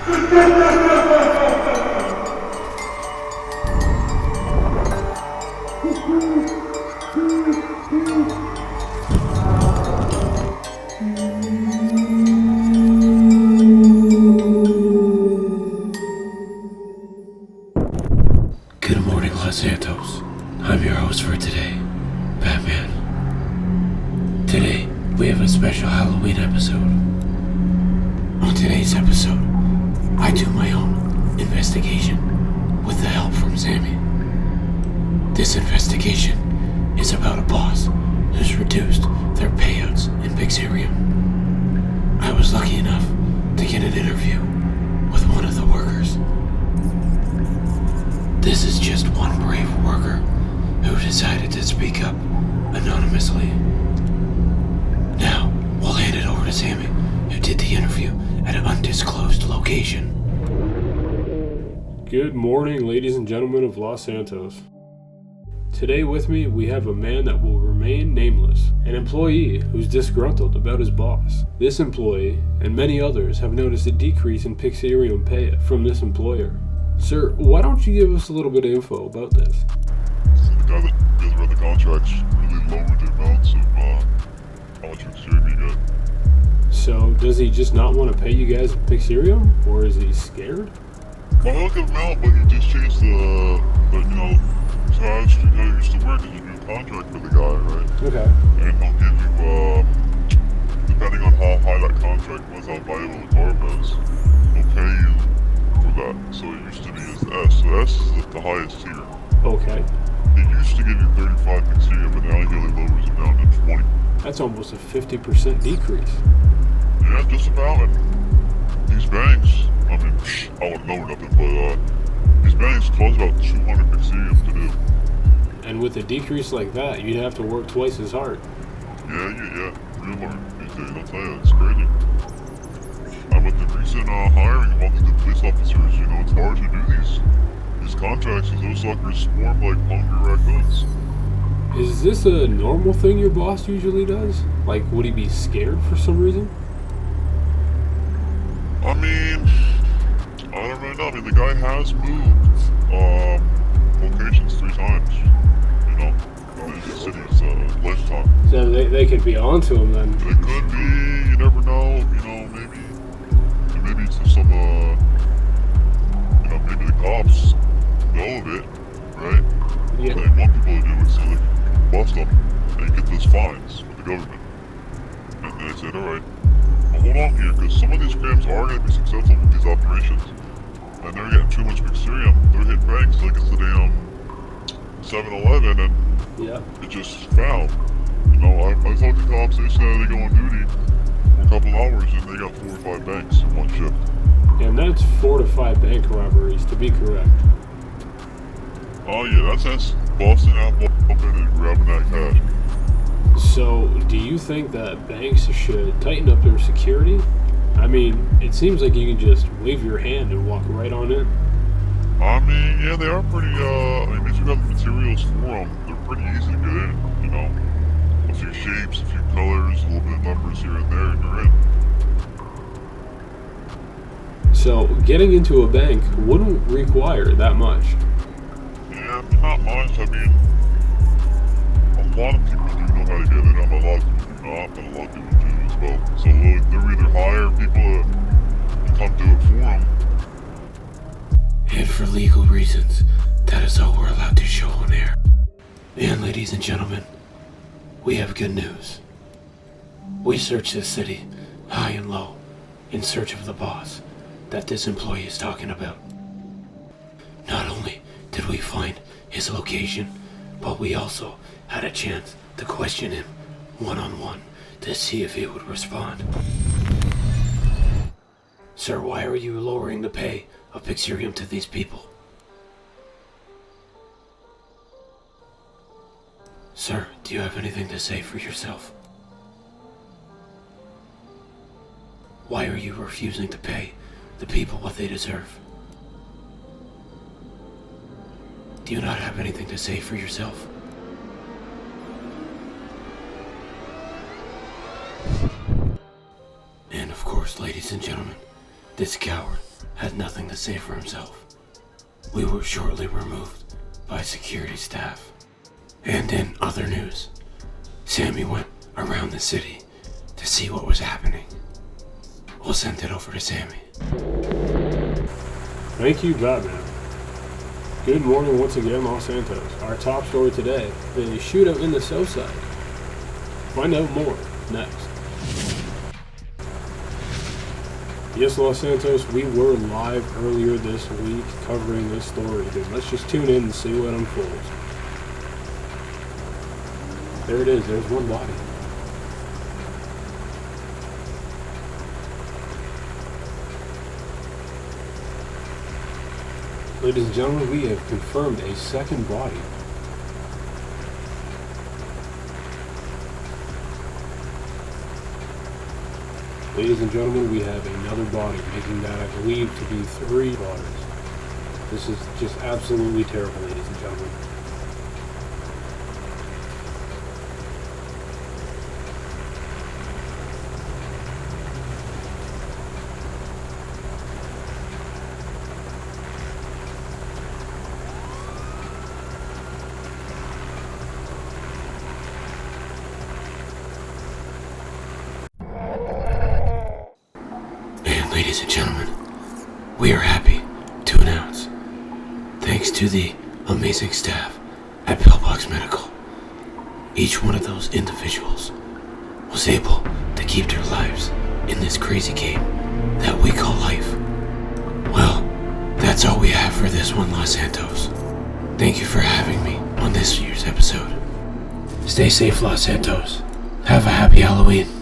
Good morning, Los Santos. I'm your host for today, Batman. Today, we have a special Halloween episode. On today's episode, I do my own investigation with the help from Sammy. This investigation is about a boss who's reduced their payouts in Pixarium. I was lucky enough to get an interview with one of the workers. This is just one brave worker who decided to speak up anonymously. Now, we'll hand it over to Sammy, who did the interview at an undisclosed location. Good morning, ladies and gentlemen of Los Santos. Today with me, we have a man that will remain nameless, an employee who's disgruntled about his boss. This employee, and many others, have noticed a decrease in Pixarium pay from this employer. Sir, why don't you give us a little bit of info about this? So the guy that read the contracts really lowered the amounts of how much Pixarium you get. So, does he just not want to pay you guys Pixarium, or is he scared? Well, he'll give them out, but he just changed the task how he used to work is a new contract for the guy, right? Okay. And he'll give you, depending on how high that contract was, how valuable the car was, he'll pay you for that. So it used to be as S. So S is the highest tier. Okay. He used to give you 35 Pixarium, but now he only lowers it down to 20. That's almost a 50% decrease. Yeah, just about. And these banks, I mean, I wouldn't know nothing, but these banks cost about 200 Pixarium to do. And with a decrease like that, you'd have to work twice as hard. Yeah, real hard these days, I'll tell you, it's crazy. And with the recent hiring of all the new police officers, it's hard to do these contracts because those suckers swarm like hungry raccoons. Is this a normal thing your boss usually does? Like, would he be scared for some reason? I mean, I don't really know. I mean, the guy has moved locations 3 times, in the city's lifetime. So they could be onto him then. They could be, you never know, maybe it's just some, maybe the cops know of it, right? Yeah. They want people to do it so they can bust them and get those fines with the government. And they said, alright, well, hold on here, because some of these crimes are going to be successful with these operations. And they're getting too much Pixarium, they're hitting banks like it's the damn 7-Eleven, and it just found. I talked to cops, they said they go on duty for a couple hours and they got 4 or 5 banks in one shift. And that's 4 to 5 bank robberies, to be correct. Oh yeah, that's busting out open and grabbing that cash. So, do you think that banks should tighten up their security? I mean, it seems like you can just wave your hand and walk right on in. I mean, yeah, they are pretty, if you have the materials for them, they're pretty easy to get in, A few shapes, a few colors, a little bit of numbers here and there, and you're in. So, getting into a bank wouldn't require that much. Yeah, not much. I mean, a lot of people do know how to get in. A lot of people do not, but a lot of people do as well. So they're either hire people to come do it for them. And for legal reasons, that is all we're allowed to show on air. And ladies and gentlemen, we have good news. We searched this city, high and low, in search of the boss that this employee is talking about. Not only did we find his location, but we also had a chance to question him one-on-one to see if he would respond. Sir, why are you lowering the pay of Pixarium to these people? Sir, do you have anything to say for yourself? Why are you refusing to pay the people what they deserve? Do you not have anything to say for yourself? And of course, ladies and gentlemen, this coward had nothing to say for himself. We were shortly removed by security staff. And in other news, Sammy went around the city to see what was happening. We'll send it over to Sammy. Thank you, Batman. Good morning once again, Los Santos. Our top story today, a shootout in the South Side. Find out more next. Yes, Los Santos, we were live earlier this week covering this story. Dude, let's just tune in and see what unfolds. There it is, there's one body. Ladies and gentlemen, we have confirmed a second body. Ladies and gentlemen, we have another body, making that, I believe, to be 3 bodies. This is just absolutely terrible, ladies and gentlemen. Ladies and gentlemen, we are happy to announce, thanks to the amazing staff at Pillbox Medical, each one of those individuals was able to keep their lives in this crazy game that we call life. Well, that's all we have for this one, Los Santos. Thank you for having me on this year's episode. Stay safe, Los Santos. Have a happy Halloween.